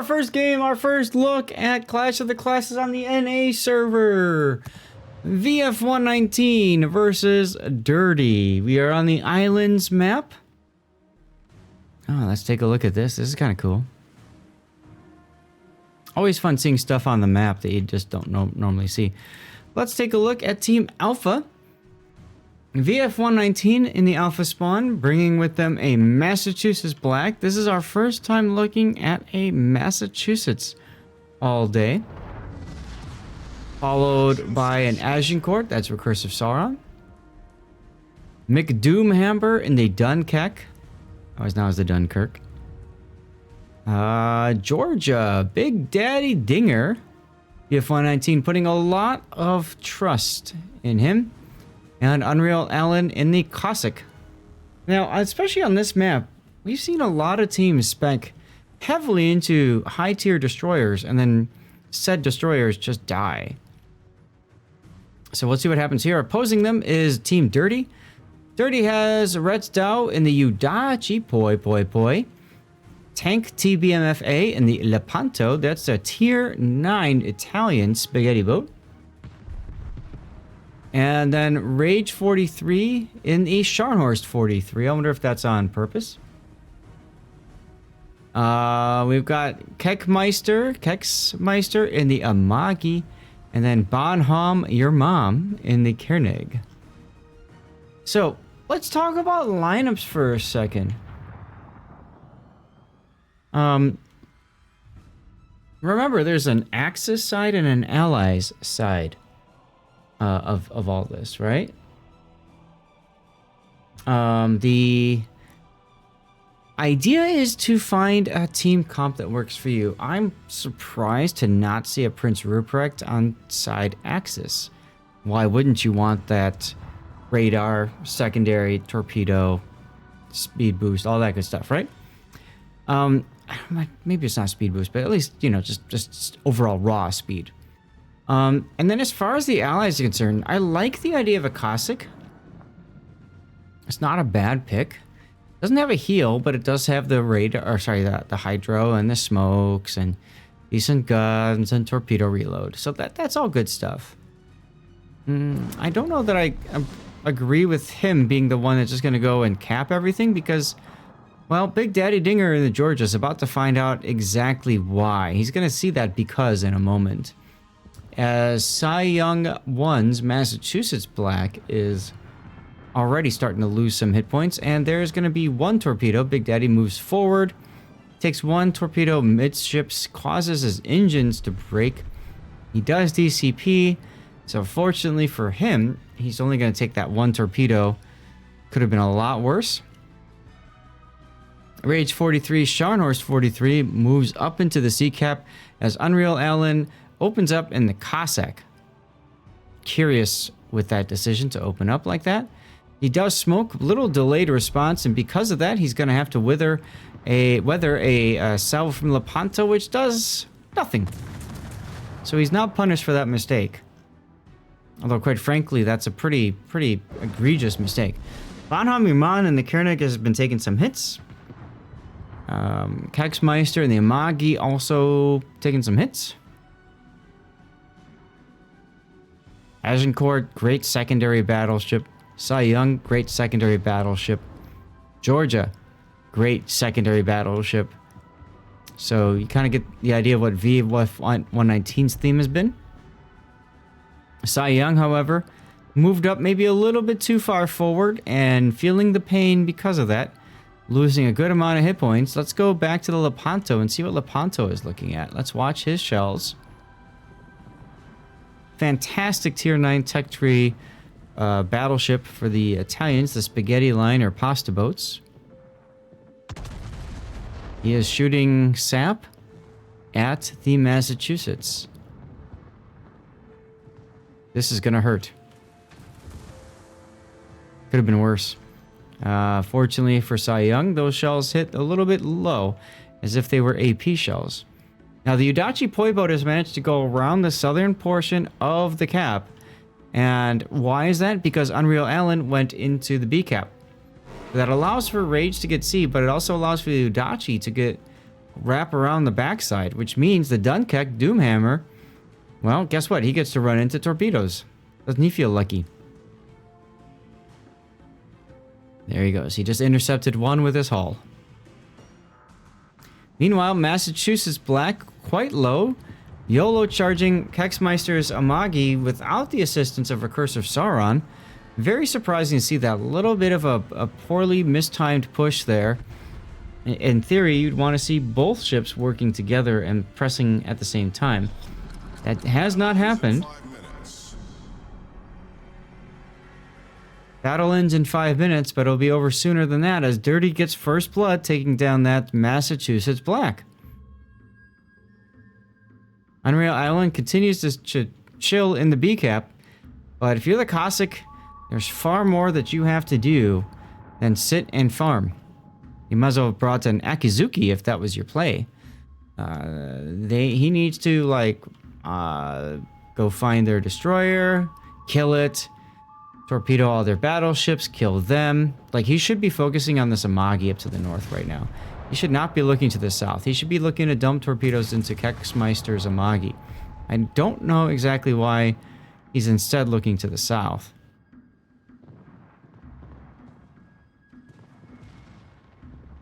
our first game, our first look at Clash of the Classes on the NA server. VF119 versus Dirty. We are on the Islands map. Oh, let's take a look at this. This is kind of cool. Always fun seeing stuff on the map that you just don't normally see. Let's take a look at Team Alpha. VF119 in the Alpha spawn, bringing with them a Massachusetts Black. This is our first time looking at a Massachusetts all day. Followed by an Agincourt, that's Recursive Sauron. McDoomhammer in the Dunkirk. Always now as the Dunkirk. Georgia, Big Daddy Dinger. VF119 putting a lot of trust in him. And Unreal Allen in the Cossack. Now, especially on this map, we've seen a lot of teams spec heavily into high-tier destroyers, and then said destroyers just die. So let's see what happens here. Opposing them is Team Dirty. Dirty has Red Dow in the Udachi Poi. Tank TBMFA in the Lepanto. That's a tier 9 Italian spaghetti boat. And then Rage 43 in the Scharnhorst 43. I wonder if that's on purpose. We've got Keksmeister in the Amagi. And then Bonham, your mom, in the Koenig. So, let's talk about lineups for a second. Remember, there's an Axis side and an Allies side. Of all this, right? The idea is to find a team comp that works for you. I'm surprised to not see a Prince Ruprecht on side Axis. Why wouldn't you want that radar, secondary, torpedo, speed boost, all that good stuff, right? Maybe it's not speed boost, but at least, you know, just overall raw speed. And then as far as the allies are concerned, I like the idea of a Cossack. It's not a bad pick. Doesn't have a heal, but it does have the radar, or sorry, the hydro and the smokes and decent guns and torpedo reload. So that's all good stuff. I don't know that I agree with him being the one that's just going to go and cap everything because, well, Big Daddy Dinger in the Georgia is about to find out exactly why. He's going to see that because in a moment. As Cy Young 1's Massachusetts Black is already starting to lose some hit points, and there's going to be one torpedo. Big Daddy moves forward, takes one torpedo midships, causes his engines to break. He does DCP, so fortunately for him, he's only going to take that one torpedo. Could have been a lot worse. Rage 43, Scharnhorst 43 moves up into the sea cap as Unreal Allen opens up in the Cossack. Curious with that decision to open up like that. He does smoke, little delayed response, and because of that, he's going to have to weather a salvo from Lepanto, which does nothing. So he's not punished for that mistake. Although, quite frankly, that's a pretty egregious mistake. Bonham Iman and the Koenig has been taking some hits. Keksmeister and the Amagi also taking some hits. Agincourt, great secondary battleship. Cy Young, great secondary battleship. Georgia, great secondary battleship. So you kind of get the idea of what VF119's theme has been. Cy Young, however, moved up maybe a little bit too far forward and feeling the pain because of that. Losing a good amount of hit points. Let's go back to the Lepanto and see what Lepanto is looking at. Let's watch his shells. Fantastic tier 9 tech tree battleship for the Italians, the spaghetti line or pasta boats. He is shooting sap at the Massachusetts. This is gonna hurt. Could have been worse. Fortunately for Cy Young, those shells hit a little bit low, as if they were AP shells. Now, the Udachi Poi boat has managed to go around the southern portion of the cap. And why is that? Because Unreal Allen went into the B cap. That allows for Rage to get C, but it also allows for the Udachi to get wrap around the backside, which means the Dunkek Doomhammer, well, guess what? He gets to run into torpedoes. Doesn't he feel lucky? There he goes. He just intercepted one with his hull. Meanwhile, Massachusetts Black, quite low. YOLO charging Kexmeister's Amagi without the assistance of Recursive Sauron. Very surprising to see that little bit of a poorly mistimed push there. In theory, you'd want to see both ships working together and pressing at the same time. That has not happened. Battle ends in 5 minutes, but it'll be over sooner than that as Dirty gets first blood, taking down that Massachusetts Black. Unreal Island continues to chill in the B cap, but if you're the Cossack, there's far more that you have to do than sit and farm. You might as well have brought an Akizuki if that was your play. He needs to, like, go find their destroyer, kill it, torpedo all their battleships, kill them. Like, he should be focusing on this Amagi up to the north right now. He should not be looking to the south. He should be looking to dump torpedoes into Kexmeister's Amagi. I don't know exactly why he's instead looking to the south.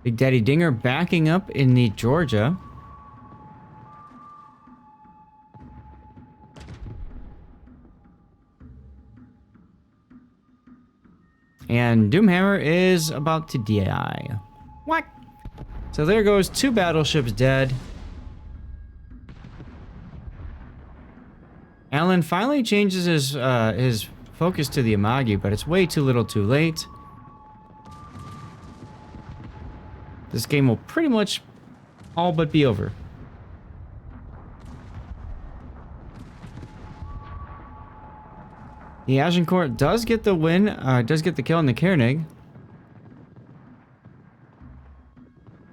Big Daddy Dinger backing up in the Georgia. And Doomhammer is about to die. What? So there goes 2 battleships dead. Alan finally changes his focus to the Amagi, but it's way too little too late. This game will pretty much all but be over. The Agincourt does get the win, does get the kill on the Koenig.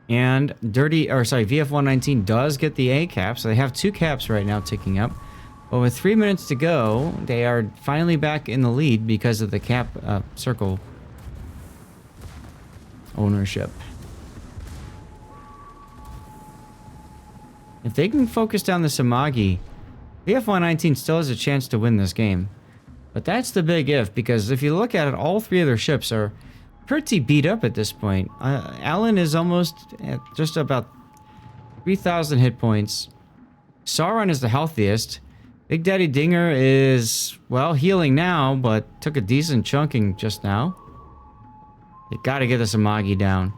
And VF119 does get the A cap, so they have 2 caps right now ticking up. But with 3 minutes to go, they are finally back in the lead because of the cap circle ownership. If they can focus down the Samagi, VF119 still has a chance to win this game. But that's the big if, because if you look at it, all 3 of their ships are pretty beat up at this point. Allen is almost at just about 3,000 hit points. Sauron is the healthiest. Big Daddy Dinger is, well, healing now, but took a decent chunking just now. They gotta get the Samagi down.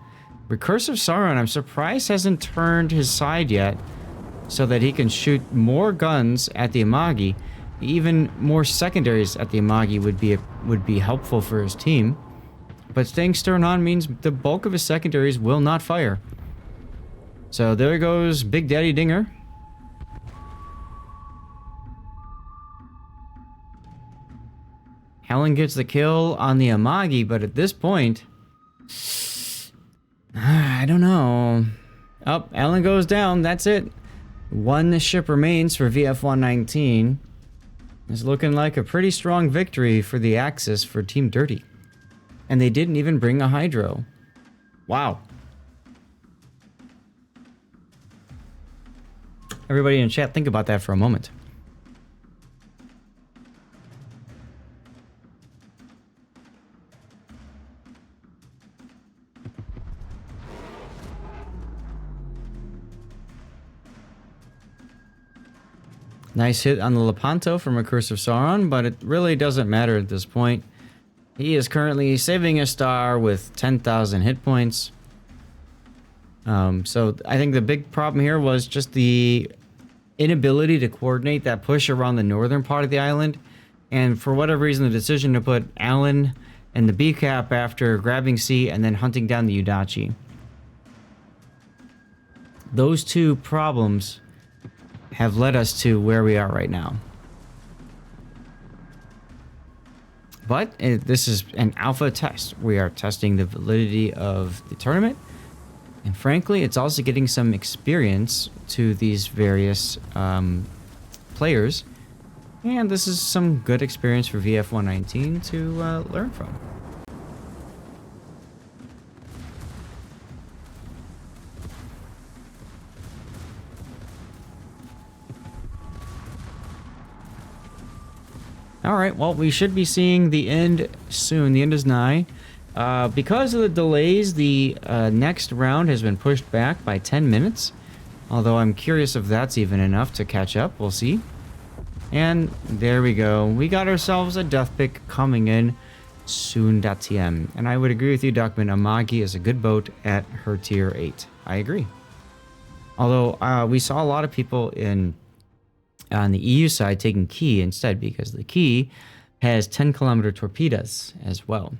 Recursive Sauron, I'm surprised hasn't turned his side yet, so that he can shoot more guns at the Amagi. Even more secondaries at the Amagi would be helpful for his team. But staying stern on means the bulk of his secondaries will not fire. So there goes Big Daddy Dinger. Helen gets the kill on the Amagi, but at this point, I don't know. Oh, Ellen goes down. That's it. 1 ship remains for VF119. It's looking like a pretty strong victory for the Axis for Team Dirty. And they didn't even bring a Hydro. Wow. Everybody in chat, think about that for a moment. Nice hit on the Lepanto from Recursive Sauron, but it really doesn't matter at this point. He is currently saving a star with 10,000 hit points. So I think the big problem here was just the inability to coordinate that push around the northern part of the island. And for whatever reason, the decision to put Allen and the B cap after grabbing C and then hunting down the Udachi. Those 2 problems have led us to where we are right now. But this is an alpha test. We are testing the validity of the tournament. And frankly, it's also getting some experience to these various players. And this is some good experience for VF119 to learn from. All right, well, we should be seeing the end soon. The end is nigh. Because of the delays, the next round has been pushed back by 10 minutes. Although I'm curious if that's even enough to catch up. We'll see. And there we go. We got ourselves a death pick coming in soon.tm. And I would agree with you, Duckman. Amagi is a good boat at her tier 8. I agree. Although we saw a lot of people on the EU side taking Key instead, because the Key has 10-kilometer torpedoes as well.